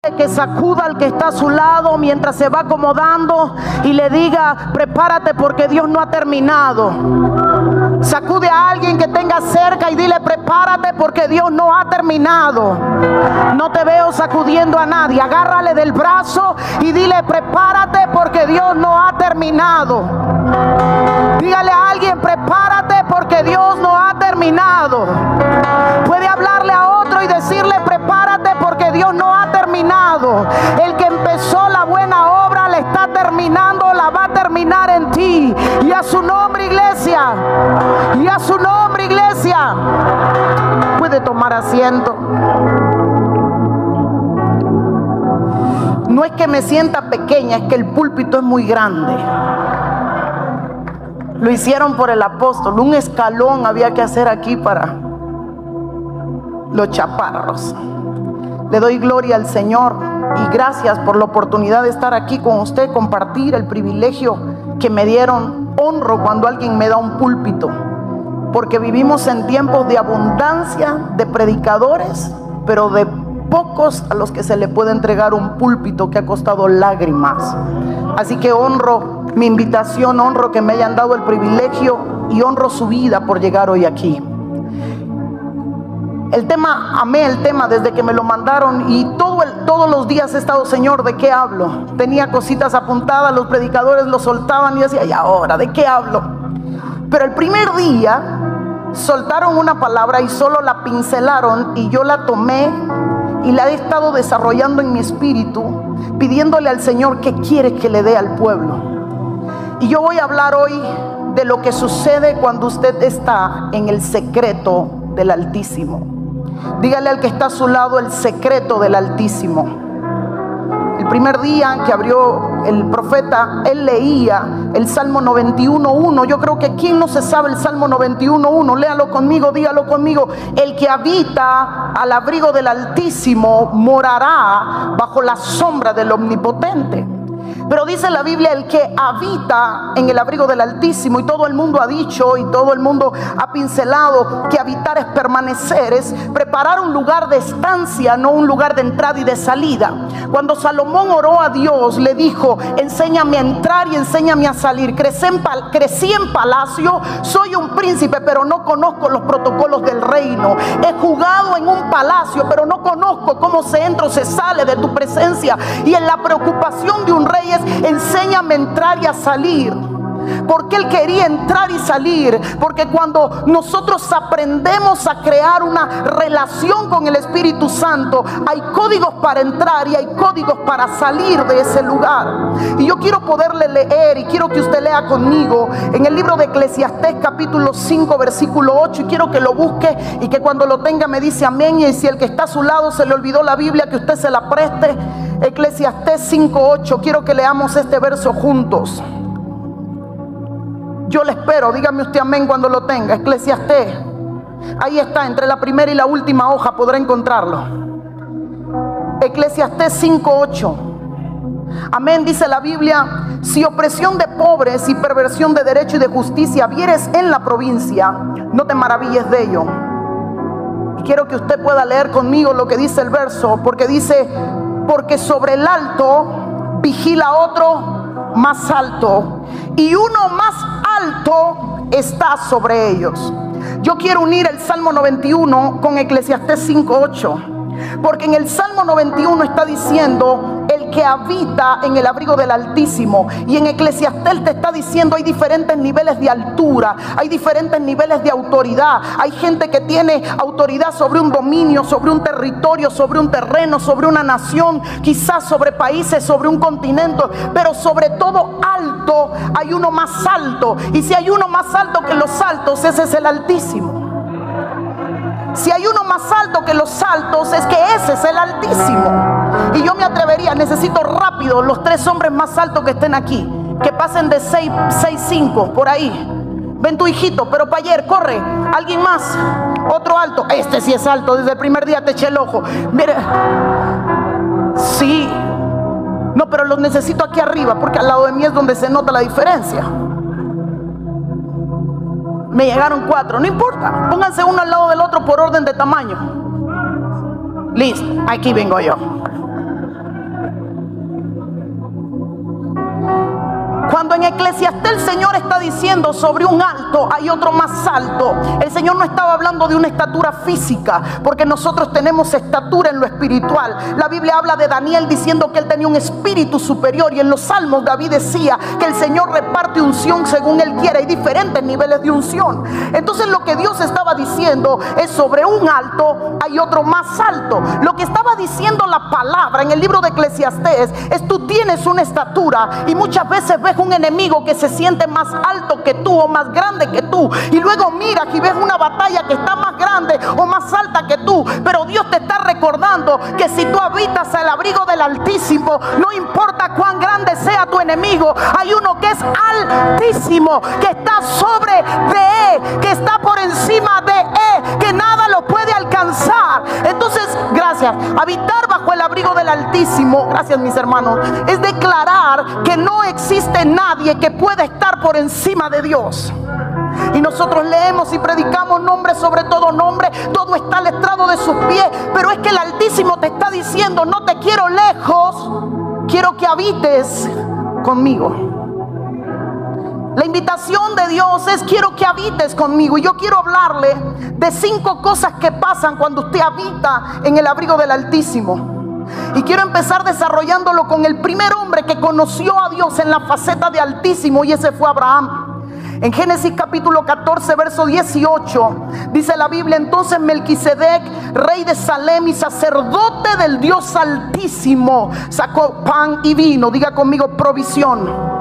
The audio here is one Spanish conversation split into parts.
Que sacuda al que está a su lado mientras se va acomodando y le diga: prepárate porque Dios no ha terminado. Sacude a alguien que tenga cerca y dile: prepárate porque Dios no ha terminado. No te veo sacudiendo a nadie. Agárrale del brazo y dile: prepárate porque Dios no ha terminado. Dígale a alguien: prepárate porque Dios no ha terminado. Puede hablarle a otro y decirle: prepárate porque Dios no ha terminado. El que empezó la buena obra la está terminando, la va a terminar en ti. Y a su nombre, iglesia. Y a su nombre, iglesia. Puede tomar asiento. No es que me sienta pequeña, es que el púlpito es muy grande. Lo hicieron por el apóstol. Un escalón había que hacer aquí para los chaparros. Le doy gloria al Señor y gracias por la oportunidad de estar aquí con usted, compartir el privilegio que me dieron. Honro cuando alguien me da un púlpito, porque vivimos en tiempos de abundancia de predicadores, pero de pocos a los que se le puede entregar un púlpito que ha costado lágrimas. Así que honro mi invitación, honro que me hayan dado el privilegio y honro su vida por llegar hoy aquí. El tema, amé el tema desde que me lo mandaron y todos los días he estado: Señor, ¿de qué hablo? Tenía cositas apuntadas, los predicadores lo soltaban y decía: ¿y ahora de qué hablo? Pero el primer día soltaron una palabra y solo la pincelaron y yo la tomé y la he estado desarrollando en mi espíritu, pidiéndole al Señor qué quiere que le dé al pueblo. Y yo voy a hablar hoy de lo que sucede cuando usted está en el secreto del Altísimo. Dígale al que está a su lado: el secreto del Altísimo. El primer día que abrió el profeta, él leía el Salmo 91:1. Yo creo que ¿quién no se sabe el Salmo 91:1? Léalo conmigo, dígalo conmigo. El que habita al abrigo del Altísimo morará bajo la sombra del Omnipotente. Pero dice la Biblia: el que habita en el abrigo del Altísimo. Y todo el mundo ha dicho y todo el mundo ha pincelado que habitar es permanecer, es preparar un lugar de estancia, no un lugar de entrada y de salida. Cuando Salomón oró a Dios, le dijo: enséñame a entrar y enséñame a salir. Crecí en palacio, soy un príncipe, pero no conozco los protocolos del reino. He jugado en un palacio, pero no conozco cómo se entra o se sale de tu presencia. Y en la preocupación de un rey es: enséñame a entrar y a salir. Porque él quería entrar y salir. Porque cuando nosotros aprendemos a crear una relación con el Espíritu Santo, hay códigos para entrar y hay códigos para salir de ese lugar. Y yo quiero poderle leer y quiero que usted lea conmigo en el libro de Eclesiastés capítulo 5 versículo 8. Y quiero que lo busque y que cuando lo tenga me dice amén. Y si el que está a su lado se le olvidó la Biblia, que usted se la preste. Eclesiastés 5:8. Quiero que leamos este verso juntos. Yo le espero, dígame usted amén cuando lo tenga. Eclesiastés, ahí está, entre la primera y la última hoja podrá encontrarlo. Eclesiastés 5:8. Amén, dice la Biblia: si opresión de pobres y perversión de derecho y de justicia vieres en la provincia, no te maravilles de ello. Y quiero que usted pueda leer conmigo lo que dice el verso, porque dice: porque sobre el alto vigila otro más alto, y uno más alto está sobre ellos. Yo quiero unir el Salmo 91 con Eclesiastés 5:8, porque en el Salmo 91 está diciendo: el que habita en el abrigo del Altísimo. Y en Eclesiastés te está diciendo: hay diferentes niveles de altura, hay diferentes niveles de autoridad. Hay gente que tiene autoridad sobre un dominio, sobre un territorio, sobre un terreno, sobre una nación, quizás sobre países, sobre un continente, pero sobre todo alto hay uno más alto. Y si hay uno más alto que los altos, ese es el Altísimo. Si hay uno más alto que los altos, es que ese es el Altísimo. Y yo me atrevería, necesito rápido los 3 hombres más altos que estén aquí, que pasen de 6'5", por ahí. Ven tu hijito, pero para ayer, corre. Alguien más, otro alto. Este sí es alto, desde el primer día te eché el ojo. Mire, sí. No, pero los necesito aquí arriba, porque al lado de mí es donde se nota la diferencia. Me llegaron 4, no importa, pónganse uno al lado del otro por orden de tamaño. Listo, aquí vengo yo. Cuando en Eclesiastés el Señor está diciendo sobre un alto hay otro más alto, el Señor no estaba hablando de una estatura física, porque nosotros tenemos estatura en lo espiritual. La Biblia habla de Daniel diciendo que él tenía un espíritu superior, y en los Salmos David decía que el Señor reparte unción según él quiera. Hay diferentes niveles de unción. Entonces lo que Dios estaba diciendo es sobre un alto hay otro más alto. Lo que estaba diciendo la palabra en el libro de Eclesiastés es: tú tienes una estatura, y muchas veces ves un enemigo que se siente más alto que tú o más grande que tú, y luego miras y ves una batalla que está más grande o más alta que tú. Pero Dios te está recordando que si tú habitas al abrigo del Altísimo, no importa cuán grande sea tu enemigo, hay uno que es altísimo, que está sobre de, que está por encima de, que nada lo puede alcanzar. Entonces, gracias. Habitar bajo el abrigo del Altísimo, gracias mis hermanos, es declarar que no existe nadie que pueda estar por encima de Dios. Y nosotros leemos y predicamos nombre sobre todo nombre, todo está al estrado de sus pies. Pero es que el Altísimo te está diciendo: no te quiero lejos, quiero que habites conmigo. La invitación de Dios es: quiero que habites conmigo. Y yo quiero hablarle de 5 cosas que pasan cuando usted habita en el abrigo del Altísimo. Y quiero empezar desarrollándolo con el primer hombre que conoció a Dios en la faceta de Altísimo, y ese fue Abraham. En Génesis capítulo 14 verso 18 dice la Biblia: entonces Melquisedec, rey de Salem y sacerdote del Dios Altísimo, sacó pan y vino. Diga conmigo provisión.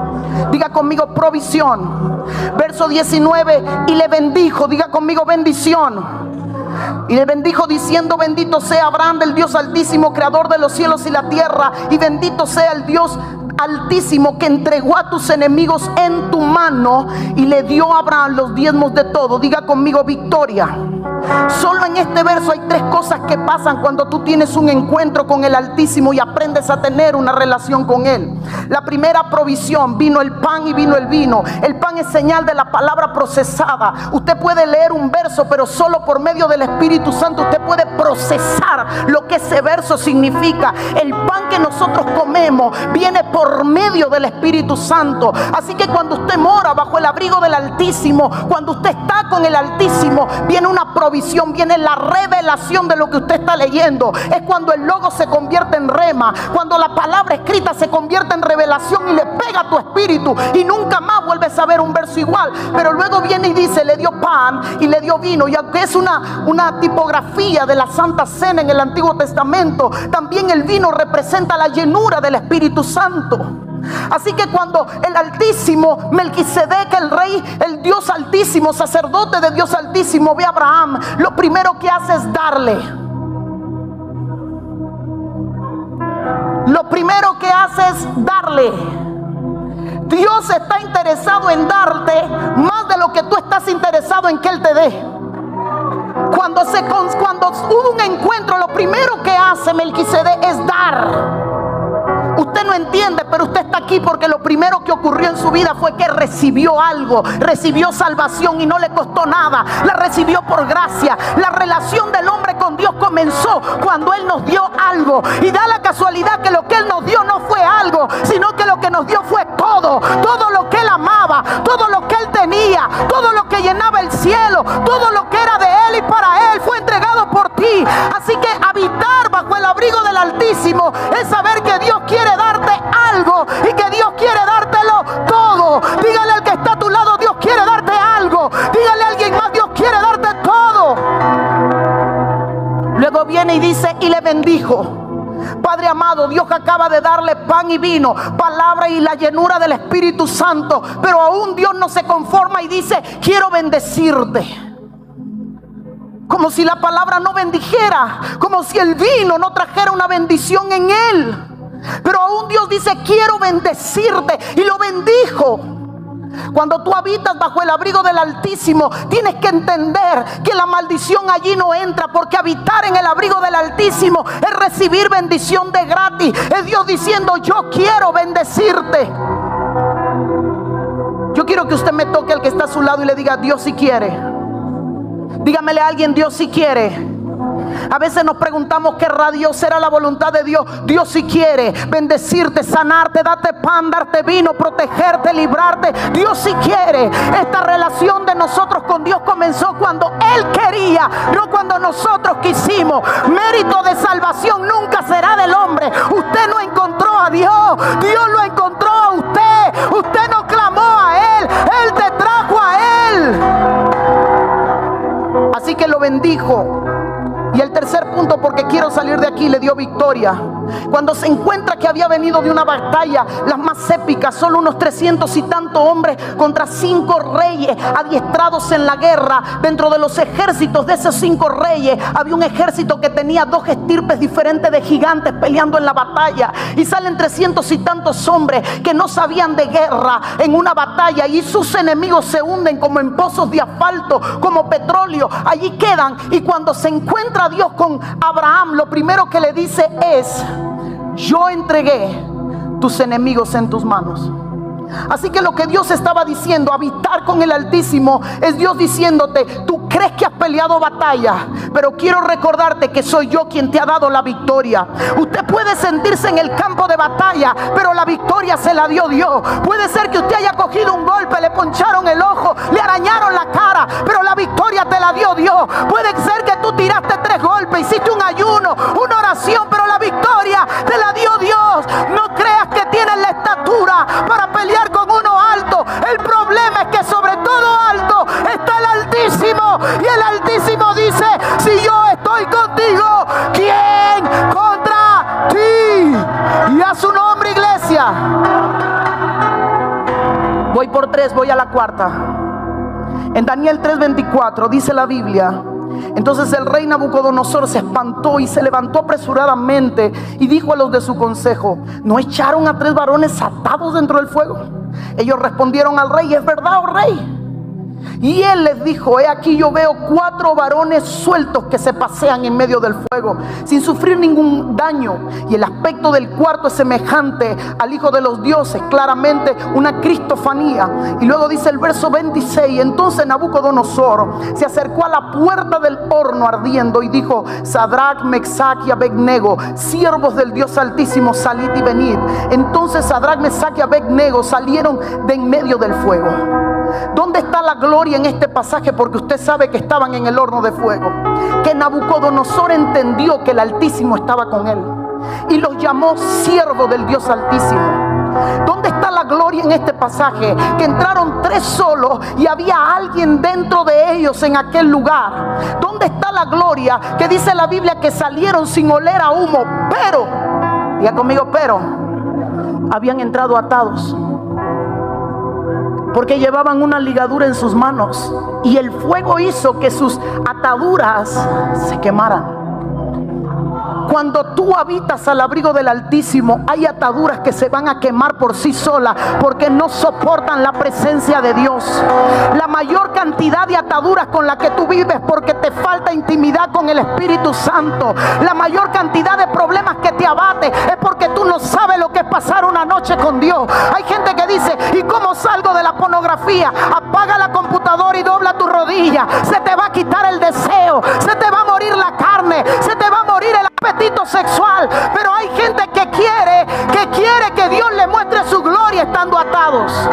Diga conmigo provisión. Verso 19: y le bendijo. Diga conmigo bendición. Y le bendijo diciendo: bendito sea Abraham del Dios Altísimo, creador de los cielos y la tierra, y bendito sea el Dios Altísimo que entregó a tus enemigos en tu mano. Y le dio a Abraham los diezmos de todo. Diga conmigo victoria. Solo en este verso hay 3 cosas que pasan cuando tú tienes un encuentro con el Altísimo y aprendes a tener una relación con Él. La primera, provisión. Vino el pan y vino el vino. El pan es señal de la palabra procesada. Usted puede leer un verso, pero solo por medio del Espíritu Santo usted puede procesar lo que ese verso significa. El pan que nosotros comemos viene por medio del Espíritu Santo. Así que cuando usted mora bajo el abrigo del Altísimo, cuando usted está con el Altísimo, viene una provisión, viene la revelación de lo que usted está leyendo. Es cuando el logo se convierte en rema, cuando la palabra escrita se convierte en revelación y le pega a tu espíritu, y nunca más vuelves a ver un verso igual. Pero luego viene y dice: le dio pan y le dio vino. Y aunque es una tipografía de la Santa Cena en el Antiguo Testamento, también el vino representa la llenura del Espíritu Santo. Así que cuando el Altísimo, Melquisedec, el rey, el Dios Altísimo, sacerdote de Dios Altísimo, ve a Abraham, lo primero que hace es darle. Lo primero que hace es darle. Dios está interesado en darte más de lo que tú estás interesado en que Él te dé. Cuando hubo un encuentro, lo primero que hace Melquisedec es dar. Usted no entiende, pero usted está aquí porque lo primero que ocurrió en su vida fue que recibió algo, recibió salvación y no le costó nada, la recibió por gracia. La relación del hombre con Dios comenzó cuando Él nos dio algo, y da la casualidad que lo que Él nos dio no fue algo, sino que lo que nos dio fue todo lo que Él amaba, todo lo que Él tenía, todo lo que llenaba el cielo, todo lo que era de Él y para Él fue entregado por ti. Así que habitar bajo el abrigo del Altísimo es saber que Dios quiere darte algo y que Dios quiere dártelo todo. Dígale al que está a tu lado: Dios quiere darte algo. Dígale a alguien más: Dios quiere darte todo. Luego viene y dice: y le bendijo. Padre amado, Dios acaba de darle pan y vino, palabra y la llenura del Espíritu Santo, pero aún Dios no se conforma y dice: quiero bendecirte. Como si la palabra no bendijera, como si el vino no trajera una bendición en él. Pero aún Dios dice: quiero bendecirte, y lo bendijo. Cuando tú habitas bajo el abrigo del Altísimo, tienes que entender que la maldición allí no entra, porque habitar en el abrigo del Altísimo es recibir bendición de gratis. Es Dios diciendo: yo quiero bendecirte. Yo quiero que usted me toque al que está a su lado y le diga: Dios sí quiere. Dígamele a alguien: Dios sí quiere. A veces nos preguntamos, ¿querrá Dios? ¿Será la voluntad de Dios? Dios sí quiere bendecirte, sanarte, darte pan, darte vino, protegerte, librarte. Dios sí quiere. Esta relación de nosotros con Dios comenzó cuando Él quería, no cuando nosotros quisimos. Mérito de salvación nunca será del hombre. Usted no encontró a Dios, Dios lo encontró a usted. Usted no clamó a Él, Él te trajo a Él. Así que lo bendijo. Y el tercer punto, porque quiero salir de aquí, le dio victoria. Cuando se encuentra que había venido de una batalla, las más épicas, solo unos 300 y tantos hombres contra 5 reyes adiestrados en la guerra. Dentro de los ejércitos de esos 5 reyes había un ejército que tenía 2 estirpes diferentes de gigantes peleando en la batalla. Y salen 300 y tantos hombres que no sabían de guerra en una batalla, y sus enemigos se hunden como en pozos de asfalto, como petróleo. Allí quedan. Y cuando se encuentra Dios con Abraham, lo primero que le dice es: yo entregué tus enemigos en tus manos. Así que lo que Dios estaba diciendo, habitar con el Altísimo, es Dios diciéndote: tú crees que has peleado batalla, pero quiero recordarte que soy yo quien te ha dado la victoria. Usted puede sentirse en el campo de batalla, pero la victoria se la dio Dios. Puede ser que usted haya cogido un golpe, le poncharon el ojo, le arañaron la cara, pero la victoria te la dio Dios. Puede ser que tú tiraste 3 golpes, hiciste un ayuno, una oración, pero la victoria te la dio Dios. No creas que tienes la estatura para pelear con uno alto. El problema es que sobre todo alto está el Altísimo, y el Altísimo dice: si yo estoy contigo, ¿quién contra ti? Y a su nombre, iglesia. Voy por 3, voy a la cuarta. En Daniel 3:24 dice la Biblia: entonces el rey Nabucodonosor se espantó y se levantó apresuradamente y dijo a los de su consejo: ¿no echaron a 3 varones atados dentro del fuego? Ellos respondieron al rey: es verdad, oh rey. Y él les dijo: he aquí, yo veo 4 varones sueltos que se pasean en medio del fuego sin sufrir ningún daño, y el aspecto del cuarto es semejante al Hijo de los dioses, claramente una cristofanía. Y luego dice el verso 26: entonces Nabucodonosor se acercó a la puerta del horno ardiendo y dijo: Sadrach, Mesach y Abednego, siervos del Dios Altísimo, salid y venid. Entonces Sadrach, Mesach y Abednego salieron de en medio del fuego. ¿Dónde está la gloria en este pasaje? Porque usted sabe que estaban en el horno de fuego, que Nabucodonosor entendió que el Altísimo estaba con él y los llamó siervos del Dios Altísimo. ¿Dónde está la gloria en este pasaje? Que entraron 3 solos y había alguien dentro de ellos en aquel lugar. ¿Dónde está la gloria? Que dice la Biblia que salieron sin oler a humo, pero, diga conmigo, pero habían entrado atados, porque llevaban una ligadura en sus manos, y el fuego hizo que sus ataduras se quemaran. Cuando tú habitas al abrigo del Altísimo, hay ataduras que se van a quemar por sí solas, porque no soportan la presencia de Dios. La mayor cantidad de ataduras con las que tú vives porque te falta intimidad con el Espíritu Santo. La mayor cantidad de problemas que te abate es porque tú no sabes lo que es pasar una noche con Dios. Hay gente que dice: ¿y cómo salgo de la pornografía? Apaga la computadora y dobla tu rodilla. Se te va a quitar el deseo, se te va a morir la carne, se te va a morir el apetito sexual. Pero hay gente que quiere que Dios le muestre su gloria estando atados.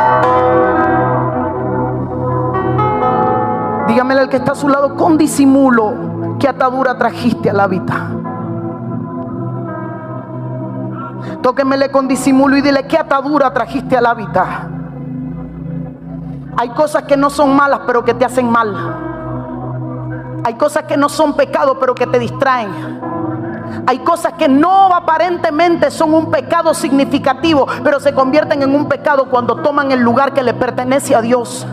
Dígamele al que está a su lado con disimulo: ¿qué atadura trajiste a la vida? Tóquemele con disimulo y dile: ¿qué atadura trajiste a la vida? Hay cosas que no son malas pero que te hacen mal. Hay cosas que no son pecado pero que te distraen. Hay cosas que no aparentemente son un pecado significativo, pero se convierten en un pecado cuando toman el lugar que le pertenece a Dios.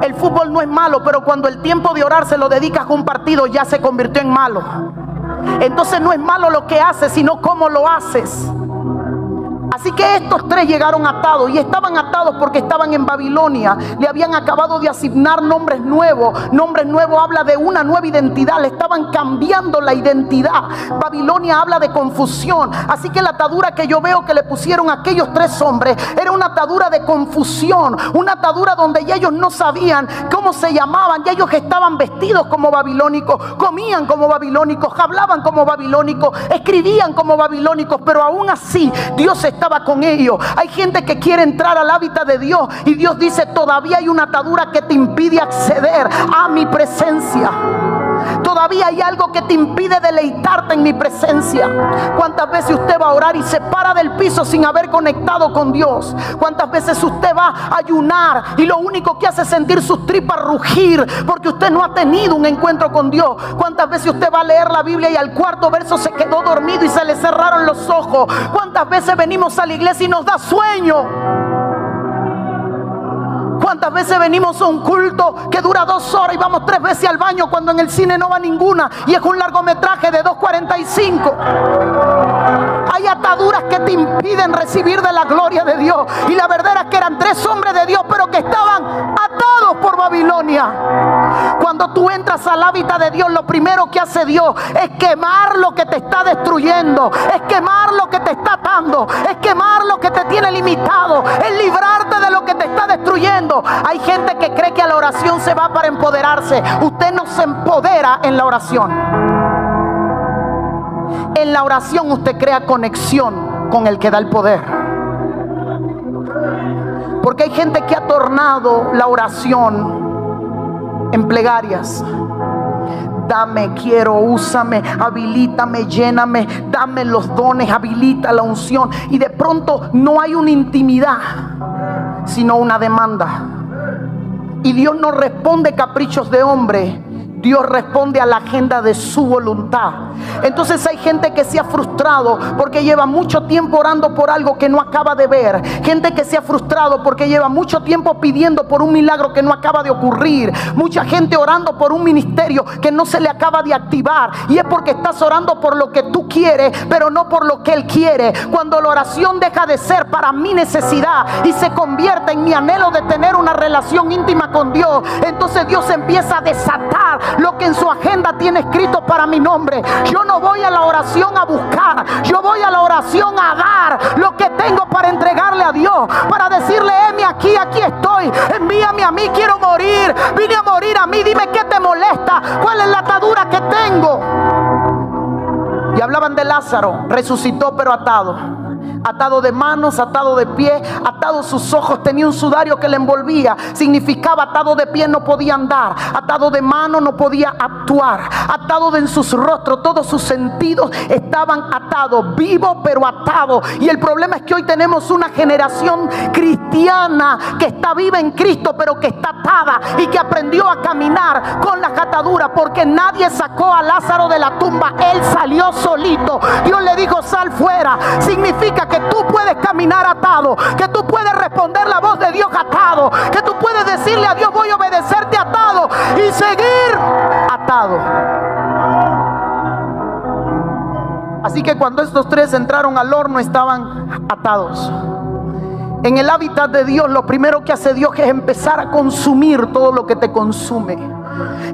El fútbol no es malo, pero cuando el tiempo de orar se lo dedicas a un partido, ya se convirtió en malo. Entonces no es malo lo que haces, sino cómo lo haces. Así que estos tres llegaron atados, y estaban atados porque estaban en Babilonia. Le habían acabado de asignar nombres nuevos. Nombres nuevos habla de una nueva identidad. Le estaban cambiando la identidad. Babilonia habla de confusión. Así que la atadura que yo veo que le pusieron a aquellos tres hombres era una atadura de confusión, una atadura donde ya ellos no sabían cómo se llamaban. Ya ellos estaban vestidos como babilónicos, comían como babilónicos, hablaban como babilónicos, escribían como babilónicos, pero aún así Dios estaba con ellos. Hay gente que quiere entrar al hábitat de Dios y Dios dice: todavía hay una atadura que te impide acceder a mi presencia. Todavía hay algo que te impide deleitarte en mi presencia. ¿Cuántas veces usted va a orar y se para del piso sin haber conectado con Dios? ¿Cuántas veces usted va a ayunar y lo único que hace es sentir sus tripas rugir porque usted no ha tenido un encuentro con Dios? ¿Cuántas veces usted va a leer la Biblia y al cuarto verso se quedó dormido y se le cerraron los ojos? ¿Cuántas veces venimos a la iglesia y nos da sueño? ¿Cuántas veces venimos a un culto que dura 2 horas y vamos 3 veces al baño cuando en el cine no va ninguna y es un largometraje de 2:45? Hay ataduras que te impiden recibir de la gloria de Dios. Y la verdad era que eran 3 hombres de Dios, pero que estaban atados por Babilonia. Cuando tú entras al hábitat de Dios, lo primero que hace Dios es quemar lo que te está destruyendo, es quemar lo que te está atando, es quemar lo que te tiene limitado, es librarte de lo que te está destruyendo. Hay gente que cree que a la oración se va para empoderarse. Usted no se empodera en la oración. En la oración usted crea conexión con el que da el poder. Porque hay gente que ha tornado la oración en plegarias. Dame, quiero, úsame, habilítame, lléname, dame los dones, habilita la unción. Y de pronto no hay una intimidad, sino una demanda. Y Dios no responde caprichos de hombre. Dios responde a la agenda de su voluntad. Entonces hay gente que se ha frustrado porque lleva mucho tiempo orando por algo que no acaba de ver. Gente que se ha frustrado porque lleva mucho tiempo pidiendo por un milagro que no acaba de ocurrir. Mucha gente orando por un ministerio que no se le acaba de activar. Y es porque estás orando por lo que tú quieres, pero no por lo que Él quiere. Cuando la oración deja de ser para mi necesidad y se convierte en mi anhelo de tener una relación íntima con Dios, entonces Dios empieza a desatar lo que en su agenda tiene escrito para mi nombre. Yo no voy a la oración a buscar, yo voy a la oración a dar lo que tengo para entregarle a Dios, para decirle: heme aquí, aquí estoy, envíame a mí, quiero morir, vine a morir a mí, dime qué te molesta, cuál es la atadura que tengo. Y hablaban de Lázaro, resucitó pero atado. Atado de manos, atado de pie, atado sus ojos, tenía un sudario que le envolvía. Significaba atado de pie, no podía andar. Atado de mano, no podía actuar. Atado en sus rostros, todos sus sentidos estaban atados. Vivo pero atado. Y el problema es que hoy tenemos una generación cristiana que está viva en Cristo, pero que está atada y que aprendió a caminar con las ataduras, porque nadie sacó a Lázaro de la tumba, él salió solito. Dios le dijo: sal fuera. Significa que tú puedes caminar atado, que tú puedes responder la voz de Dios atado, que tú puedes decirle a Dios: voy a obedecerte atado, y seguir atado. Así que cuando estos tres entraron al horno, estaban atados. En el hábitat de Dios, lo primero que hace Dios es empezar a consumir todo lo que te consume.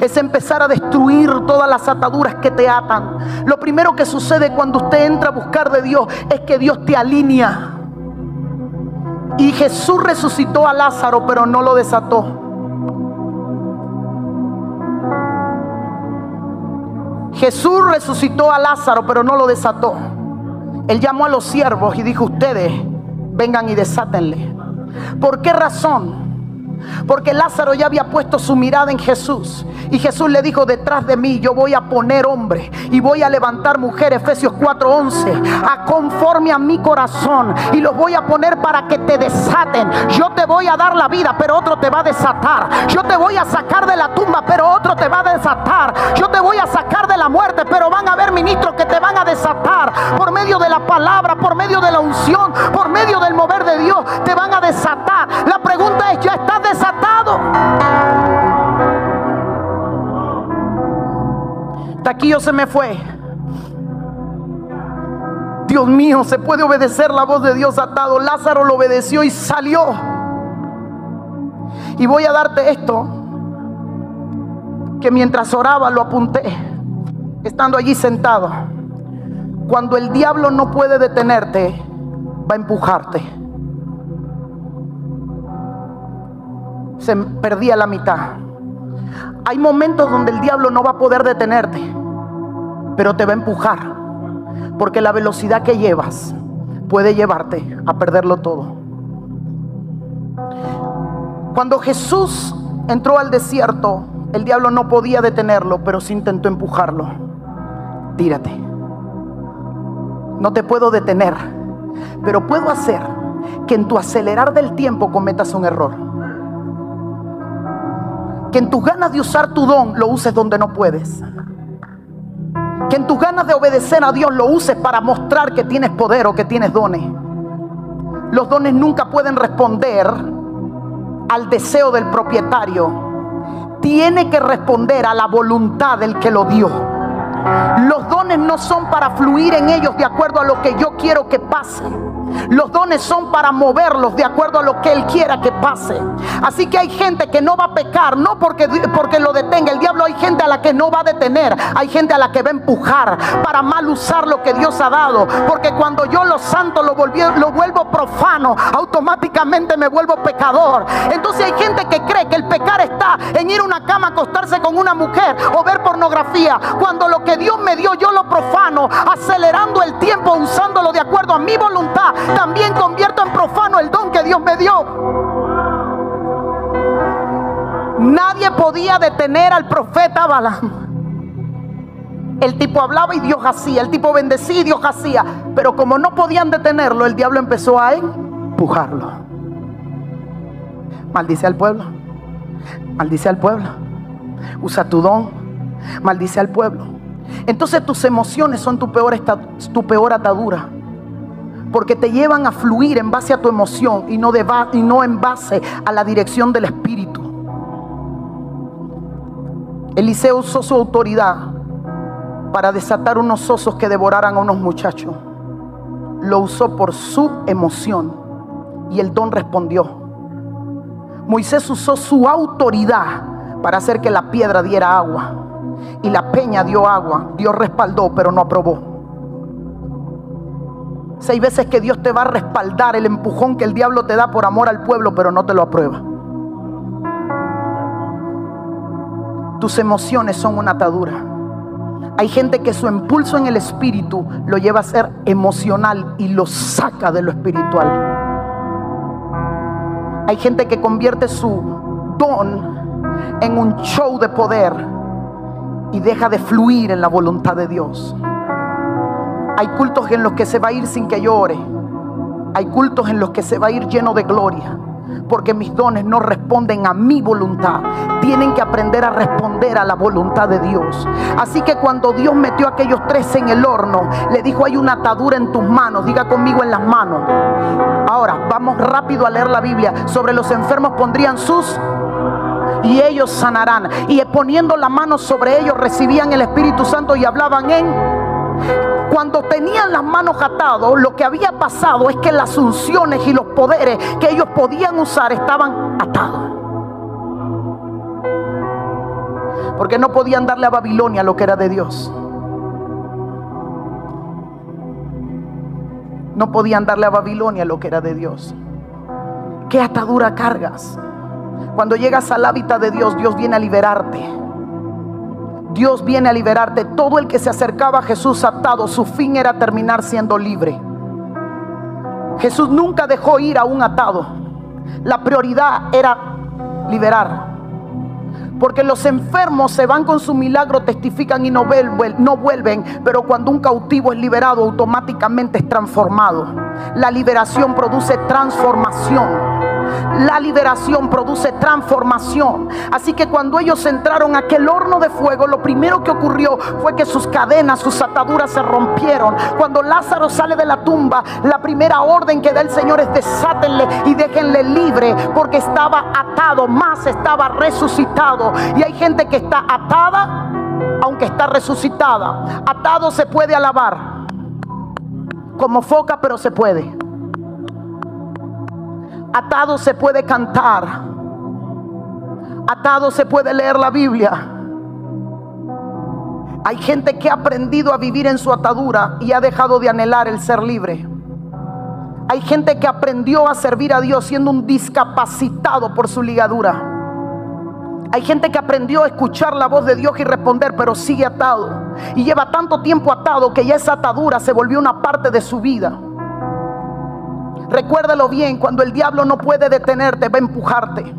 Es empezar a destruir todas las ataduras que te atan. Lo primero que sucede cuando usted entra a buscar de Dios es que Dios te alinea. Y Jesús resucitó a Lázaro, pero no lo desató. Jesús resucitó a Lázaro, pero no lo desató. Él llamó a los siervos y dijo: ustedes vengan y desátenle. ¿Por qué razón? Porque Lázaro ya había puesto su mirada en Jesús. Y Jesús le dijo: detrás de mí yo voy a poner hombres y voy a levantar mujeres, Efesios 4:11, a conforme a mi corazón, y los voy a poner para que te desaten. Yo te voy a dar la vida, pero otro te va a desatar. Yo te voy a sacar de la tumba, pero otro te va a desatar. Yo te voy a sacar de la muerte, pero van a haber ministros que te van a desatar. Por medio de la palabra, por medio de la unción, por medio del mover de Dios, te van a desatar. La pregunta es: ¿ya estás desatado? Taquillo se me fue. Dios mío, se puede obedecer la voz de Dios atado. Lázaro lo obedeció y salió. Y voy a darte esto, que mientras oraba lo apunté, estando allí sentado. Cuando el diablo no puede detenerte, va a empujarte. Se perdía la mitad. Hay momentos donde el diablo no va a poder detenerte, pero te va a empujar, porque la velocidad que llevas puede llevarte a perderlo todo. Cuando Jesús entró al desierto, el diablo no podía detenerlo, pero sí intentó empujarlo. Tírate. No te puedo detener, pero puedo hacer que en tu acelerar del tiempo cometas un error. Que en tus ganas de usar tu don lo uses donde no puedes. Que en tus ganas de obedecer a Dios lo uses para mostrar que tienes poder o que tienes dones. Los dones nunca pueden responder al deseo del propietario. Tiene que responder a la voluntad del que lo dio. Los dones no son para fluir en ellos de acuerdo a lo que yo quiero que pase. Los dones son para moverlos de acuerdo a lo que Él quiera que pase. Así que hay gente que no va a pecar, no porque lo detenga el diablo. Hay gente a la que no va a detener. Hay gente a la que va a empujar para mal usar lo que Dios ha dado. Porque cuando yo lo santo lo vuelvo profano, automáticamente me vuelvo pecador. Entonces hay gente que cree que el pecar está en ir a una cama, acostarse con una mujer o ver pornografía. Cuando lo que Dios me dio yo lo profano, acelerando el tiempo, usándolo de acuerdo a mi voluntad. También convierto en profano el don que Dios me dio. Nadie podía detener al profeta Balaam. El tipo hablaba y Dios hacía. El tipo bendecía y Dios hacía. Pero como no podían detenerlo, el diablo empezó a empujarlo. Maldice al pueblo. Maldice al pueblo. Usa tu don. Maldice al pueblo. Entonces tus emociones son tu peor atadura. Porque te llevan a fluir en base a tu emoción y no en base a la dirección del Espíritu. Eliseo usó su autoridad para desatar unos osos que devoraran a unos muchachos. Lo usó por su emoción y el don respondió. Moisés usó su autoridad para hacer que la piedra diera agua y la peña dio agua. Dios respaldó, pero no aprobó. 6 veces que Dios te va a respaldar el empujón que el diablo te da por amor al pueblo, pero no te lo aprueba. Tus emociones son una atadura. Hay gente que su impulso en el espíritu lo lleva a ser emocional y lo saca de lo espiritual. Hay gente que convierte su don en un show de poder y deja de fluir en la voluntad de Dios. Hay cultos en los que se va a ir sin que yo ore. Hay cultos en los que se va a ir lleno de gloria, porque mis dones no responden a mi voluntad. Tienen que aprender a responder a la voluntad de Dios. Así que cuando Dios metió a aquellos 3 en el horno, le dijo: hay una atadura en tus manos. Diga conmigo: en las manos. Ahora vamos rápido a leer la Biblia. Sobre los enfermos pondrían sus y ellos sanarán. Y poniendo la mano sobre ellos recibían el Espíritu Santo y hablaban en... Cuando tenían las manos atadas, lo que había pasado es que las unciones y los poderes que ellos podían usar estaban atados. Porque no podían darle a Babilonia lo que era de Dios. No podían darle a Babilonia lo que era de Dios. ¿Qué atadura cargas? Cuando llegas al hábitat de Dios, Dios viene a liberarte. Dios viene a liberarte. Todo el que se acercaba a Jesús atado, su fin era terminar siendo libre. Jesús nunca dejó ir a un atado. La prioridad era liberar. Porque los enfermos se van con su milagro, testifican y no vuelven. Pero cuando un cautivo es liberado, automáticamente es transformado. La liberación produce transformación. La liberación produce transformación. Así que cuando ellos entraron a aquel horno de fuego, lo primero que ocurrió fue que sus cadenas, sus ataduras se rompieron. Cuando Lázaro sale de la tumba, la primera orden que da el Señor es: desátenle y déjenle libre, porque estaba atado, más estaba resucitado. Y hay gente que está atada aunque está resucitada. Atado se puede alabar, como foca, pero se puede. Atado se puede cantar. Atado se puede leer la Biblia. Hay gente que ha aprendido a vivir en su atadura y ha dejado de anhelar el ser libre. Hay gente que aprendió a servir a Dios siendo un discapacitado por su ligadura. Hay gente que aprendió a escuchar la voz de Dios y responder, pero sigue atado. Y lleva tanto tiempo atado que ya esa atadura se volvió una parte de su vida. Recuérdalo bien, cuando el diablo no puede detenerte, va a empujarte.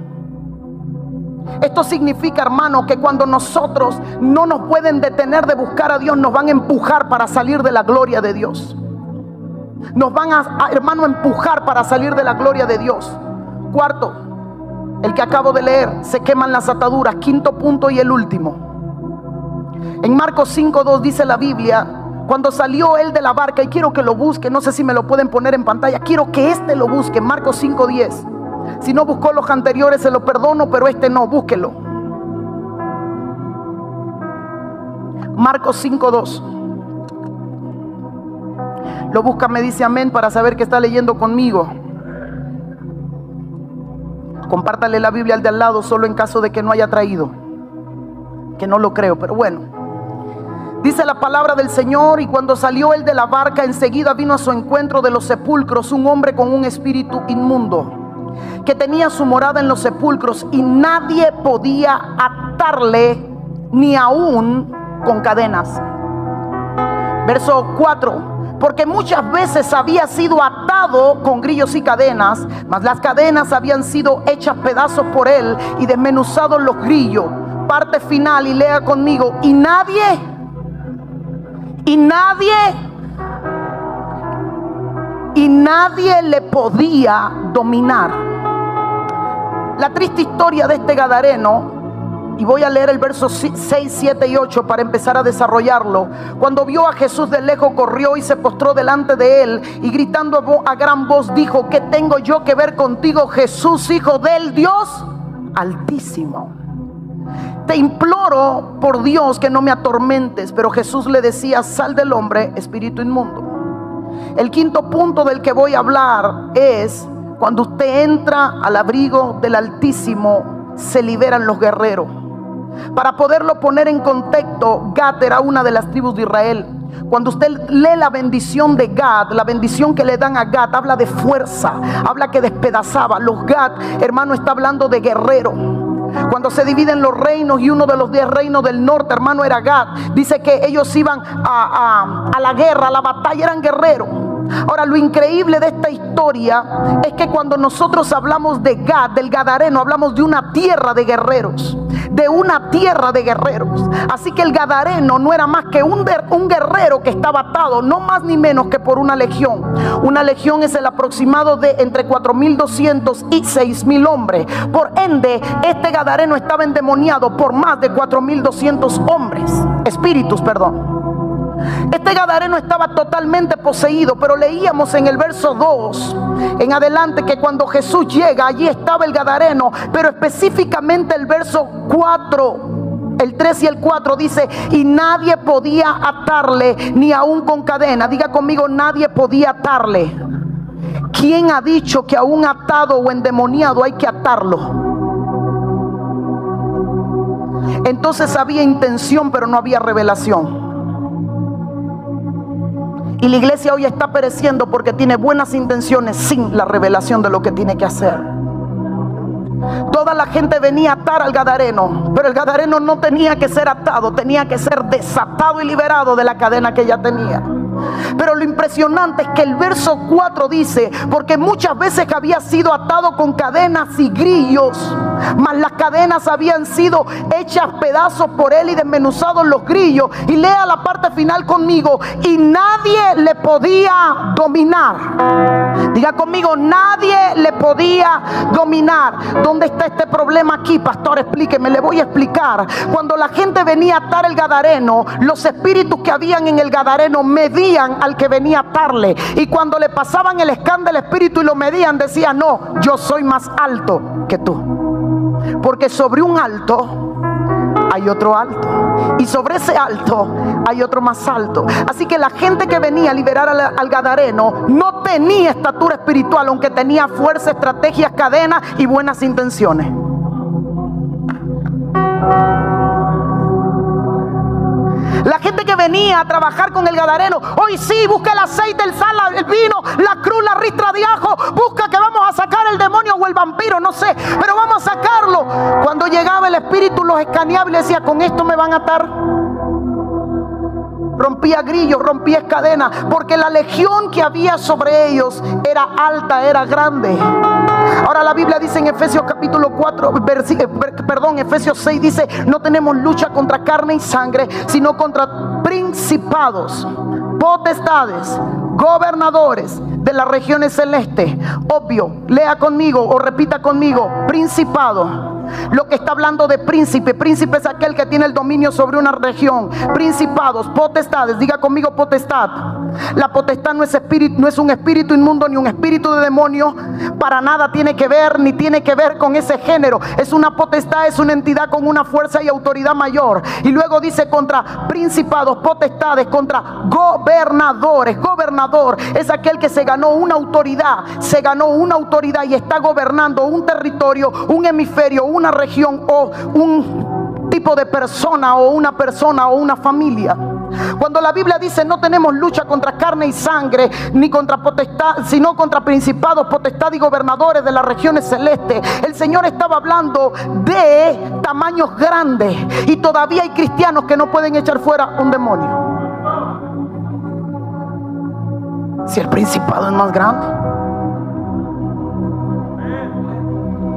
Esto significa, hermano, que cuando nosotros no nos pueden detener de buscar a Dios, nos van a empujar para salir de la gloria de Dios. Nos van a, hermano, empujar para salir de la gloria de Dios. Cuarto, el que acabo de leer, se queman las ataduras. Quinto punto y el último. En Marcos 5:2 dice la Biblia, cuando salió él de la barca, y quiero que lo busque, no sé si me lo pueden poner en pantalla, quiero que este lo busque, Marcos 5:10. Si no buscó los anteriores se lo perdono, pero este no, búsquelo. Marcos 5:2. Lo busca, me dice amén, para saber que está leyendo conmigo. Compártale la Biblia al de al lado, solo en caso de que no haya traído, que no lo creo, pero bueno. Dice la palabra del Señor: y cuando salió él de la barca, enseguida vino a su encuentro de los sepulcros un hombre con un espíritu inmundo, que tenía su morada en los sepulcros, y nadie podía atarle, ni aún con cadenas. Verso 4: porque muchas veces había sido atado con grillos y cadenas, mas las cadenas habían sido hechas pedazos por él y desmenuzados los grillos. Parte final y lea conmigo: y nadie le podía dominar. La triste historia de este gadareno, y voy a leer el verso 6, 7 y 8 para empezar a desarrollarlo. Cuando vio a Jesús de lejos, corrió y se postró delante de él, y gritando a gran voz dijo: ¿qué tengo yo que ver contigo, Jesús, Hijo del Dios Altísimo? Te imploro por Dios que no me atormentes. Pero Jesús le decía: sal del hombre, espíritu inmundo. El quinto punto del que voy a hablar es: cuando usted entra al abrigo del Altísimo, se liberan los guerreros. Para poderlo poner en contexto, Gad era una de las tribus de Israel. Cuando usted lee la bendición de Gad, la bendición que le dan a Gad, habla de fuerza, habla que despedazaba. Los Gad, hermano, está hablando de guerrero. Cuando se dividen los reinos, y uno de los 10 reinos del norte, hermano, era Gad, dice que ellos iban a la guerra, a la batalla, eran guerreros. Ahora, lo increíble de esta historia es que cuando nosotros hablamos de Gad, del gadareno, hablamos de una tierra de guerreros. De una tierra de guerreros. Así que el gadareno no era más que un guerrero que estaba atado, no más ni menos que por una legión. Una legión es el aproximado de entre 4,200 y 6,000 hombres. Por ende, este gadareno estaba endemoniado por más de 4,200 espíritus, perdón. Este gadareno estaba totalmente poseído, pero leíamos en el verso 2 en adelante que cuando Jesús llega, allí estaba el gadareno. Pero específicamente el verso 4, el 3 y el 4 dice: y nadie podía atarle, ni aún con cadena. Diga conmigo: nadie podía atarle. ¿Quién ha dicho que a un atado o endemoniado hay que atarlo? Entonces había intención, pero no había revelación. Y la iglesia hoy está pereciendo porque tiene buenas intenciones sin la revelación de lo que tiene que hacer. Toda la gente venía a atar al gadareno, pero el gadareno no tenía que ser atado, tenía que ser desatado y liberado de la cadena que ya tenía. Pero lo impresionante es que el verso 4 dice: porque muchas veces había sido atado con cadenas y grillos, mas las cadenas habían sido hechas pedazos por él y desmenuzados los grillos. Y lea la parte final conmigo: y nadie le podía dominar. Diga conmigo: nadie le podía dominar. ¿Dónde está este problema aquí, pastor? Explíqueme. Le voy a explicar. Cuando la gente venía a atar el gadareno, los espíritus que habían en el gadareno medían al que venía a atarle, y cuando le pasaban el scan del espíritu y lo medían, decían: no, yo soy más alto que tú. Porque sobre un alto hay otro alto, y sobre ese alto hay otro más alto. Así que la gente que venía a liberar al gadareno no tenía estatura espiritual, aunque tenía fuerza, estrategias, cadenas y buenas intenciones. La gente que venía a trabajar con el gadareno, hoy sí, busca el aceite, el sal, el vino, la cruz, la ristra de ajo, busca que vamos a sacar el demonio o el vampiro, no sé, pero vamos a sacarlo. Cuando llegaba el espíritu los escaneaba y le decía, con esto me van a atar. Rompía grillos, rompía cadenas, porque la legión que había sobre ellos era alta, era grande. Ahora la Biblia dice en Efesios capítulo 4, Efesios 6 dice, no tenemos lucha contra carne y sangre, sino contra principados, potestades, gobernadores de las regiones celestes. Obvio, lea conmigo o repita conmigo, principado. Lo que está hablando de príncipe, príncipe es aquel que tiene el dominio sobre una región. Principados, potestades, diga conmigo potestad. La potestad no es espíritu, no es un espíritu inmundo ni un espíritu de demonio. Para nada tiene que ver, ni tiene que ver con ese género. Es una potestad, es una entidad con una fuerza y autoridad mayor. Y luego dice contra principados, potestades, contra gobernadores. Gobernador es aquel que se ganó una autoridad y está gobernando un territorio, un hemisferio, una región o un tipo de persona o una familia. Cuando la Biblia dice no tenemos lucha contra carne y sangre ni contra potestad, sino contra principados, potestad y gobernadores de las regiones celestes, el Señor estaba hablando de tamaños grandes, y todavía hay cristianos que no pueden echar fuera un demonio. Si el principado es más grande,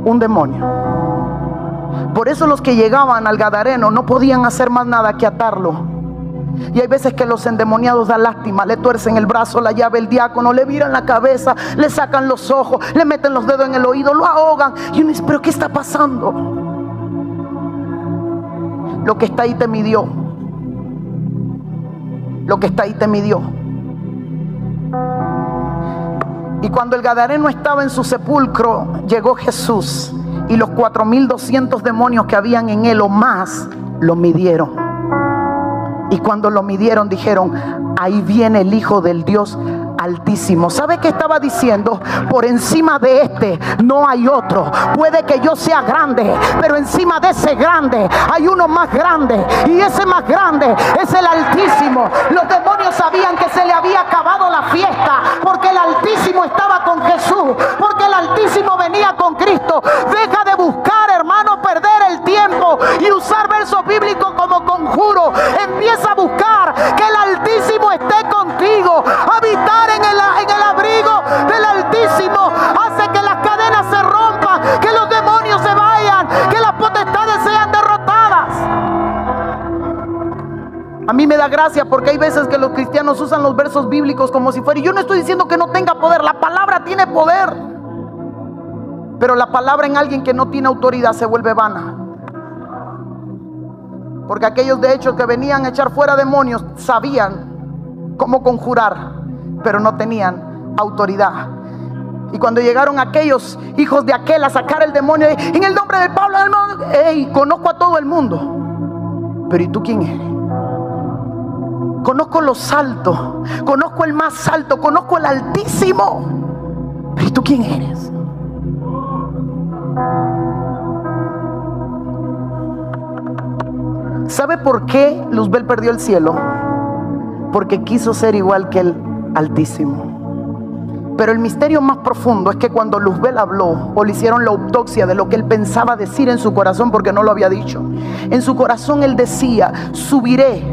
un demonio. Por eso los que llegaban al gadareno no podían hacer más nada que atarlo. Y hay veces que los endemoniados dan lástima, le tuercen el brazo, la llave, el diácono, le viran la cabeza, le sacan los ojos, le meten los dedos en el oído, lo ahogan. Y uno dice, ¿pero qué está pasando? Lo que está ahí te midió. Lo que está ahí te midió. Y cuando el gadareno estaba en su sepulcro, llegó Jesús, y los 4,200 demonios que habían en él o más lo midieron. Y cuando lo midieron dijeron, ahí viene el Hijo del Dios Altísimo. ¿Sabe qué estaba diciendo? Por encima de este no hay otro. Puede que yo sea grande, pero encima de ese grande hay uno más grande, y ese más grande es el Altísimo. Los demonios sabían que se le había acabado la fiesta, porque el Altísimo estaba con Jesús, porque el Altísimo venía con Cristo. Deja de buscar, hermano, perder el tiempo y usar versos bíblicos como conjuro. Empieza a buscar que el Altísimo esté contigo. Habitar en el abrigo del Altísimo hace que las cadenas se rompan, que los demonios se vayan, que las potestades sean derrotadas. A mí me da gracia porque hay veces que los cristianos usan los versos bíblicos como si fuera, y yo no estoy diciendo que no tenga poder, la palabra tiene poder, pero la palabra en alguien que no tiene autoridad se vuelve vana. Porque aquellos de hecho que venían a echar fuera demonios sabían cómo conjurar, pero no tenían autoridad. Y cuando llegaron aquellos hijos de aquel a sacar el demonio, en el nombre del Pablo, hey, conozco a todo el mundo, pero ¿y tú quién eres? Conozco los altos, conozco el más alto, conozco el Altísimo, pero ¿y tú quién eres? ¿Sabe por qué Luzbel perdió el cielo? Porque quiso ser igual que el Altísimo. Pero el misterio más profundo es que cuando Luzbel habló o le hicieron la autopsia de lo que él pensaba decir en su corazón, porque no lo había dicho, en su corazón él decía, subiré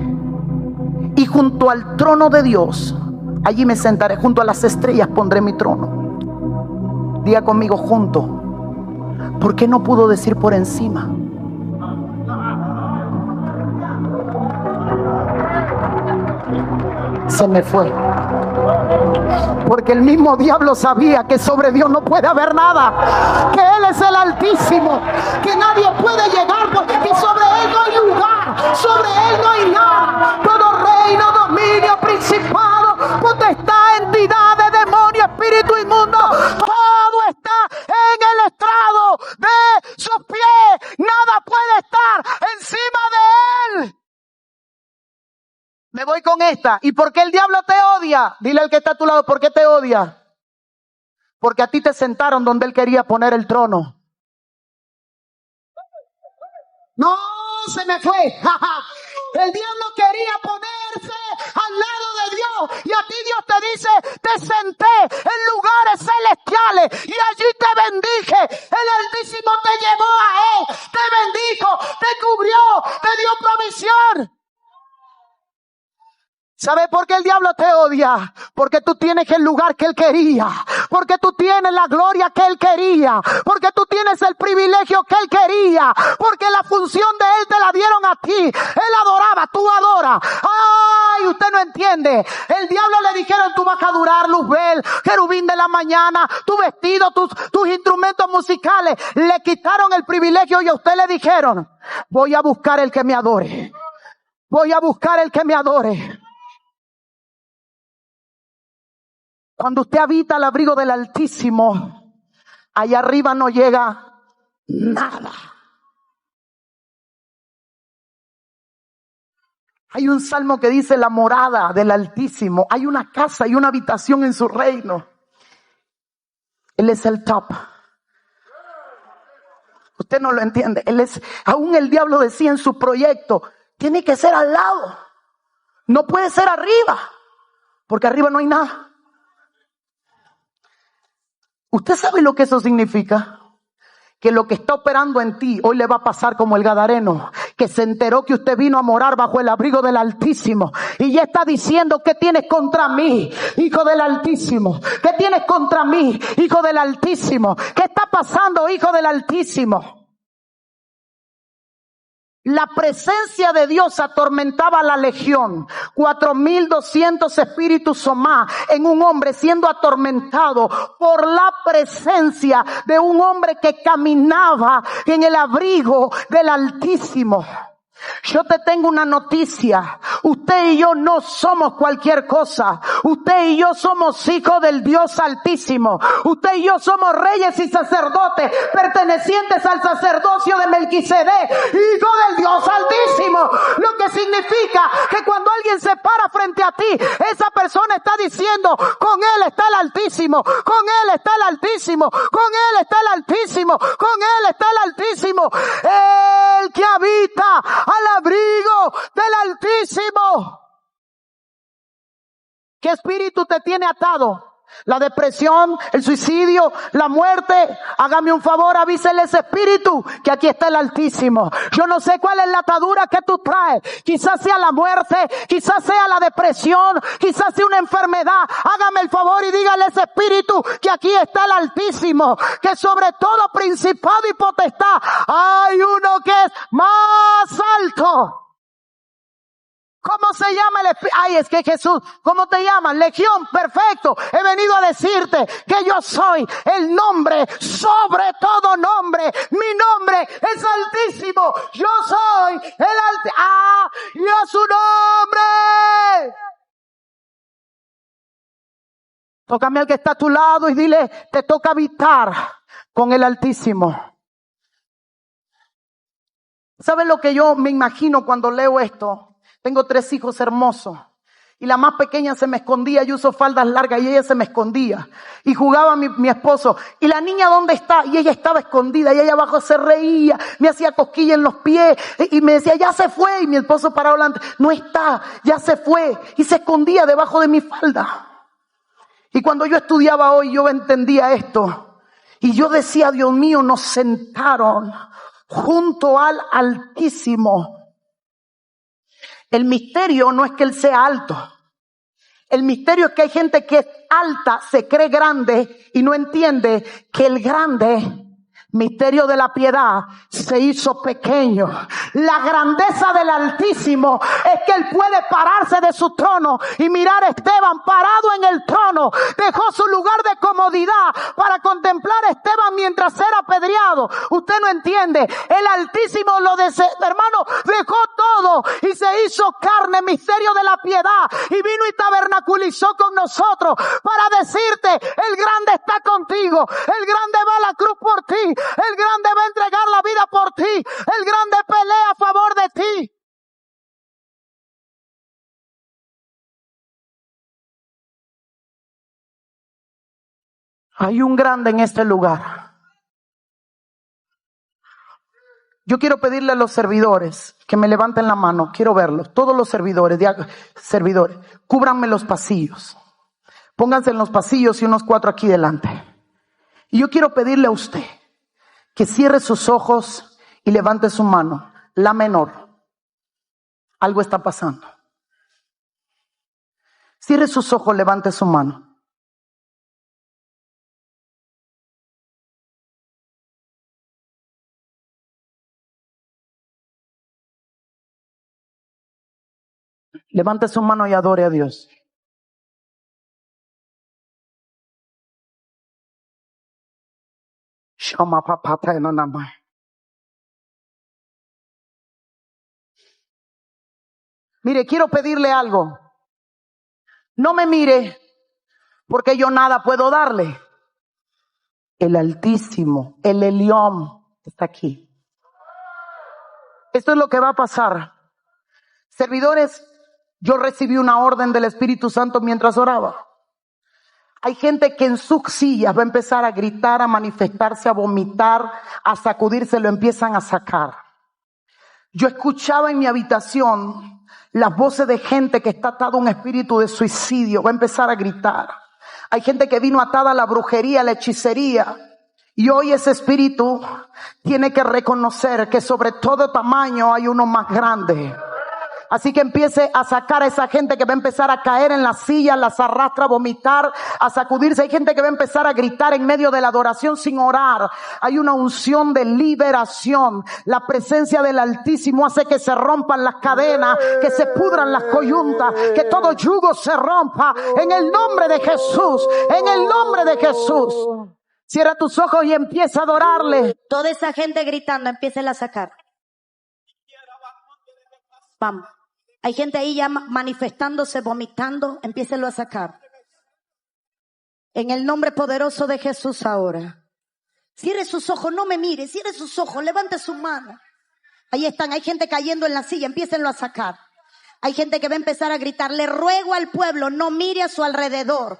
y junto al trono de Dios, allí me sentaré, junto a las estrellas pondré mi trono. Diga conmigo, junto. ¿Por qué no pudo decir por encima? Se me fue. Porque el mismo diablo sabía que sobre Dios no puede haber nada, que Él es el Altísimo, que nadie puede llegar, porque sobre Él no hay lugar, sobre Él no hay nada. Todo reino, dominio, principado, potestad, entidad, de demonio, espíritu inmundo, todo está en el estrado de sus pies. Nada puede estar encima de ahorita. ¿Y por qué el diablo te odia? Dile al que está a tu lado, ¿por qué te odia? Porque a ti te sentaron donde él quería poner el trono. No, se me fue. El diablo quería ponerse al lado de Dios. Y a ti Dios te dice, te senté en lugares celestiales y allí te bendije. El Altísimo te llevó a Él, te bendijo, te cubrió, te dio provisión. ¿Sabe por qué el diablo te odia? Porque tú tienes el lugar que él quería. Porque tú tienes la gloria que él quería. Porque tú tienes el privilegio que él quería. Porque la función de él te la dieron a ti. Él adoraba, tú adoras. ¡Ay! Usted no entiende. El diablo le dijeron, tú vas a adorar, Luzbel, querubín de la mañana, tu vestido, tus instrumentos musicales. Le quitaron el privilegio y a usted le dijeron, voy a buscar el que me adore. Voy a buscar el que me adore. Cuando usted habita al abrigo del Altísimo, allá arriba no llega nada. Hay un salmo que dice la morada del Altísimo. Hay una casa y una habitación en su reino. Él es el top. Usted no lo entiende. Él es, aún el diablo decía en su proyecto, tiene que ser al lado. No puede ser arriba, porque arriba no hay nada. ¿Usted sabe lo que eso significa? Que lo que está operando en ti hoy le va a pasar como el gadareno, que se enteró que usted vino a morar bajo el abrigo del Altísimo y ya está diciendo, ¿qué tienes contra mí, hijo del Altísimo? ¿Qué tienes contra mí, hijo del Altísimo? ¿Qué está pasando, hijo del Altísimo? La presencia de Dios atormentaba a la legión. 4,200 espíritus o más en un hombre siendo atormentado por la presencia de un hombre que caminaba en el abrigo del Altísimo. Yo te tengo una noticia. Usted y yo no somos cualquier cosa. Usted y yo somos hijos del Dios Altísimo. Usted y yo somos reyes y sacerdotes pertenecientes al sacerdocio de Melquisedec, hijo del Dios Altísimo. Lo que significa que cuando alguien se para frente a ti, esa persona está diciendo, con él está el Altísimo, con él está el Altísimo, con él está el Altísimo, con él está el Altísimo. El que habita al abrigo del Altísimo. ¿Qué espíritu te tiene atado? La depresión, el suicidio, la muerte. Hágame un favor, avísele ese espíritu que aquí está el Altísimo. Yo no sé cuál es la atadura que tú traes. Quizás sea la muerte, quizás sea la depresión, quizás sea una enfermedad. Hágame el favor y dígale a ese espíritu que aquí está el Altísimo, que sobre todo principado y potestad hay uno que es más alto. ¿Cómo se llama el espíritu? Ay, es que Jesús, ¿cómo te llamas? Legión, perfecto. He venido a decirte que yo soy el nombre sobre todo nombre. Mi nombre es Altísimo. Yo soy el Altísimo. ¡Ah! ¡Y a su nombre! Tócame al que está a tu lado y dile, te toca habitar con el Altísimo. ¿Sabes lo que yo me imagino cuando leo esto? Tengo 3 hijos hermosos y la más pequeña se me escondía. Yo uso faldas largas y ella se me escondía y jugaba mi esposo. Y la niña, ¿dónde está? Y ella estaba escondida y ella abajo se reía, me hacía cosquilla en los pies y me decía, ya se fue. Y mi esposo parado delante, no está, ya se fue. Y se escondía debajo de mi falda. Y cuando yo estudiaba hoy, yo entendía esto y yo decía, Dios mío, nos sentaron junto al Altísimo. El misterio no es que él sea alto. El misterio es que hay gente que es alta, se cree grande y no entiende que el grande, misterio de la piedad, se hizo pequeño. La grandeza del Altísimo es que él puede pararse de su trono y mirar a Esteban parado en el trono. Dejó su lugar de comodidad para contemplar a Esteban mientras era apedreado. Usted no entiende. El Altísimo hermano, dejó todo y se hizo carne, misterio de la piedad, y vino y tabernaculizó con nosotros para decirte, el grande está contigo, el grande va a la cruz por ti, el grande va a entregar la vida por ti, el grande pelea a favor de ti. Hay un grande en este lugar. Yo quiero pedirle a los servidores que me levanten la mano. Quiero verlos. Todos los servidores, cúbranme los pasillos. Pónganse en los pasillos y unos 4 aquí delante. Y yo quiero pedirle a usted que cierre sus ojos y levante su mano. La menor. Algo está pasando. Cierre sus ojos, levante su mano. Levante su mano y adore a Dios. Mire, quiero pedirle algo. No me mire, porque yo nada puedo darle. El Altísimo, el Elión, está aquí. Esto es lo que va a pasar. Servidores, yo recibí una orden del Espíritu Santo mientras oraba. Hay gente que en sus sillas va a empezar a gritar, a manifestarse, a vomitar, a sacudirse, lo empiezan a sacar. Yo escuchaba en mi habitación las voces de gente que está atada a un espíritu de suicidio, va a empezar a gritar. Hay gente que vino atada a la brujería, a la hechicería. Y hoy ese espíritu tiene que reconocer que sobre todo tamaño hay uno más grande. Así que empiece a sacar a esa gente que va a empezar a caer en las sillas, las arrastra, a vomitar, a sacudirse. Hay gente que va a empezar a gritar en medio de la adoración sin orar. Hay una unción de liberación. La presencia del Altísimo hace que se rompan las cadenas, que se pudran las coyuntas, que todo yugo se rompa. En el nombre de Jesús, en el nombre de Jesús. Cierra tus ojos y empieza a adorarle. Toda esa gente gritando, empiecen a sacar. Vamos. Hay gente ahí ya manifestándose, vomitando, empiécenlo a sacar. En el nombre poderoso de Jesús ahora. Cierre sus ojos, no me mire, cierre sus ojos, levante su mano. Ahí están, hay gente cayendo en la silla, empiécenlo a sacar. Hay gente que va a empezar a gritar, le ruego al pueblo, no mire a su alrededor.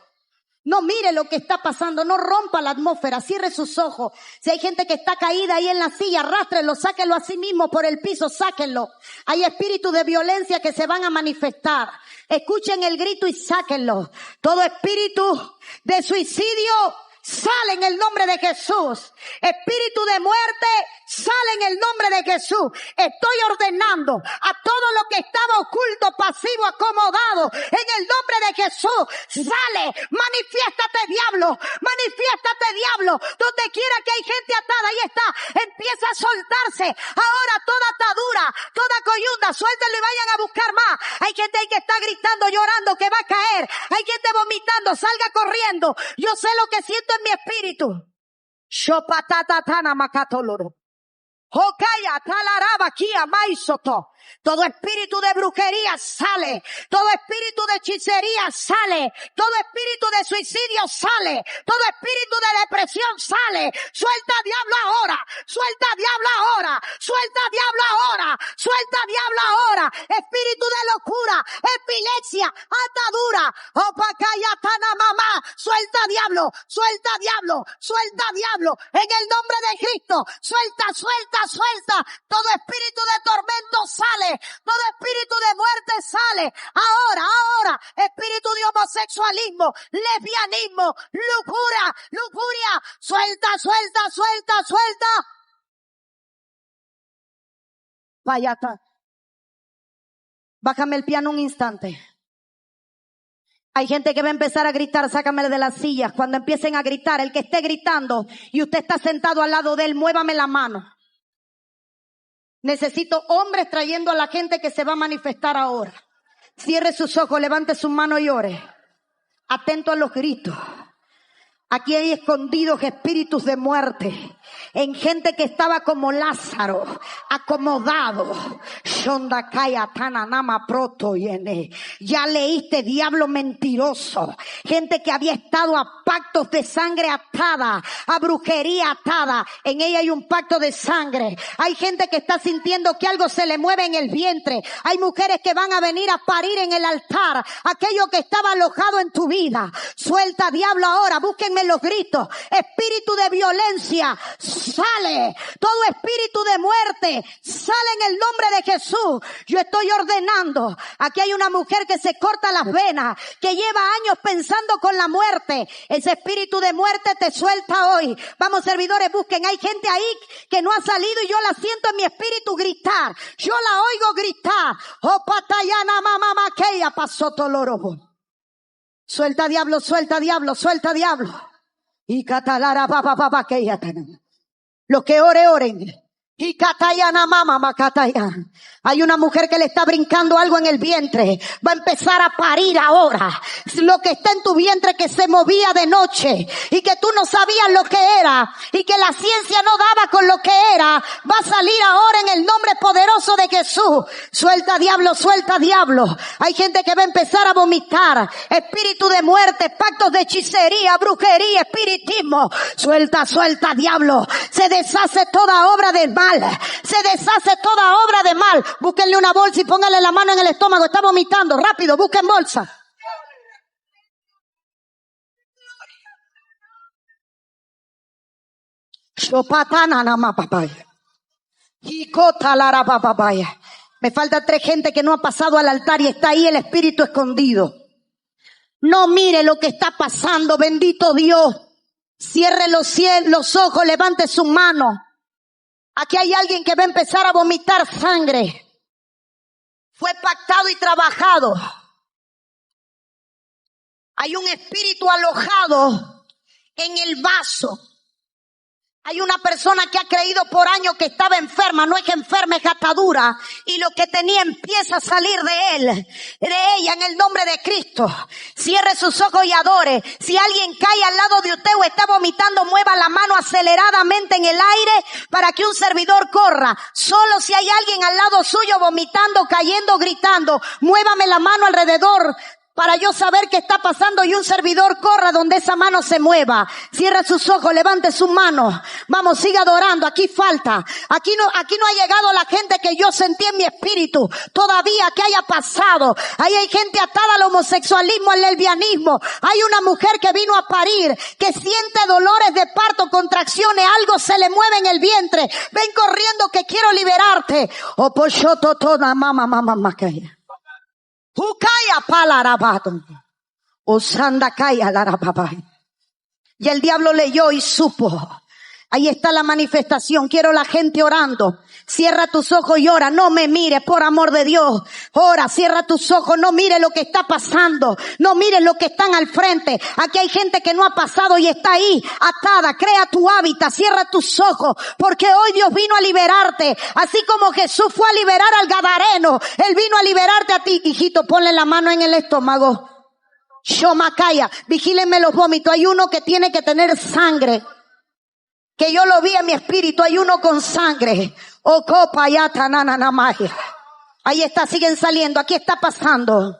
No mire lo que está pasando, no rompa la atmósfera, cierre sus ojos. Si hay gente que está caída ahí en la silla, arrástrenlo, sáquenlo a sí mismo por el piso, sáquenlo. Hay espíritus de violencia que se van a manifestar. Escuchen el grito y sáquenlo. Todo espíritu de suicidio sale en el nombre de Jesús. Espíritu de muerte sale en el nombre de Jesús. Estoy ordenando a todo lo que estaba oculto, pasivo, acomodado, en el nombre de Jesús. Sale, manifiéstate diablo, manifiéstate diablo. Donde quiera que hay gente atada, ahí está, empieza a soltarse. Ahora toda atadura, toda coyunda, suéltenlo y vayan a buscar más. Hay gente ahí que está gritando, llorando, que va a caer. Hay gente vomitando, salga corriendo. Yo sé lo que siento en mi espíritu. Shopatatana makatoloro. Hokaya talaraba kia maisoto. Todo espíritu de brujería sale. Todo espíritu de hechicería sale. Todo espíritu de suicidio sale. Todo espíritu de depresión sale. Suelta diablo ahora. Suelta diablo ahora. Suelta diablo ahora. Suelta diablo ahora. Espíritu de locura, epilepsia, atadura. Opakaya tana mamá. Suelta diablo. Suelta diablo. Suelta diablo. En el nombre de Cristo. Suelta, suelta, suelta. Todo espíritu de tormento sale. Todo espíritu de muerte sale. Ahora, espíritu de homosexualismo, lesbianismo, lujuria. Suelta, suelta, suelta, suelta. Vayata. Bájame el piano un instante. Hay gente que va a empezar a gritar, sácamele de las sillas. Cuando empiecen a gritar, el que esté gritando y usted está sentado al lado de él, muévame la mano. Necesito hombres trayendo a la gente que se va a manifestar ahora. Cierre sus ojos, levante su mano y ore. Atento a los gritos. Aquí hay escondidos espíritus de muerte en gente que estaba como Lázaro, acomodado. Shonda kaya tananama proto yene. Ya leíste, diablo mentiroso. Gente que había estado a pactos de sangre atada, a brujería atada. En ella hay un pacto de sangre. Hay gente que está sintiendo que algo se le mueve en el vientre. Hay mujeres que van a venir a parir en el altar. Aquello que estaba alojado en tu vida. Suelta, diablo, ahora. Búsquenme los gritos. Espíritu de violencia, sale. Todo espíritu de muerte, sale en el nombre de Jesús. Yo estoy ordenando. Aquí hay una mujer que se corta las venas, que lleva años pensando con la muerte. Ese espíritu de muerte te suelta hoy. Vamos, servidores, busquen. Hay gente ahí que no ha salido y yo la siento en mi espíritu gritar. Yo la oigo gritar. Oh, patayana, mamá, maqueya, pasó tolorobo. Suelta, diablo, suelta, diablo, suelta, diablo. Y catalara, papá, que ya tenemos. Los que oren. Y Catayana mama macataya. Hay una mujer que le está brincando algo en el vientre. Va a empezar a parir ahora. Lo que está en tu vientre que se movía de noche y que tú no sabías lo que era y que la ciencia no daba con lo que era, va a salir ahora en el nombre poderoso de Jesús. Suelta, diablo, suelta, diablo. Hay gente que va a empezar a vomitar. Espíritu de muerte, pactos de hechicería, brujería, espiritismo. Suelta, suelta, diablo. Se deshace toda obra del mal. Se deshace toda obra de mal. Búsquenle una bolsa y pónganle la mano en el estómago. Está vomitando. Rápido, busquen bolsa. Me falta 3 gente que no ha pasado al altar y está ahí el espíritu escondido. No mire lo que está pasando, bendito Dios. Cierre los ojos, levante su mano. Aquí hay alguien que va a empezar a vomitar sangre. Fue pactado y trabajado. Hay un espíritu alojado en el vaso. Hay una persona que ha creído por años que estaba enferma. No es que enferma, es atadura. Y lo que tenía empieza a salir de él, de ella, en el nombre de Cristo. Cierre sus ojos y adore. Si alguien cae al lado de usted o está vomitando, mueva la mano aceleradamente en el aire para que un servidor corra. Solo si hay alguien al lado suyo vomitando, cayendo, gritando, muévame la mano alrededor para yo saber qué está pasando y un servidor corra donde esa mano se mueva. Cierra sus ojos, levante su mano. Vamos, siga adorando. Aquí falta. Aquí no ha llegado la gente que yo sentí en mi espíritu. Todavía que haya pasado. Ahí hay gente atada al homosexualismo, al lesbianismo. Hay una mujer que vino a parir, que siente dolores de parto, contracciones, algo se le mueve en el vientre. Ven corriendo que quiero liberarte. O poshoto toda mamá que Ukaya palarabato. Osanda kaya larababai. Y el diablo leyó y supo. Ahí está la manifestación. Quiero la gente orando. Cierra tus ojos y ora. No me mires, por amor de Dios. Ora, cierra tus ojos. No mires lo que está pasando. No mires lo que están al frente. Aquí hay gente que no ha pasado y está ahí atada. Crea tu hábitat. Cierra tus ojos. Porque hoy Dios vino a liberarte. Así como Jesús fue a liberar al gadareno. Él vino a liberarte a ti. Hijito, ponle la mano en el estómago. Shomakaya. Vigílenme los vómitos. Hay uno que tiene que tener sangre. Que yo lo vi en mi espíritu. Hay uno con sangre. Oh, copa, yata, nana, magia. Ahí está, siguen saliendo. Aquí está pasando.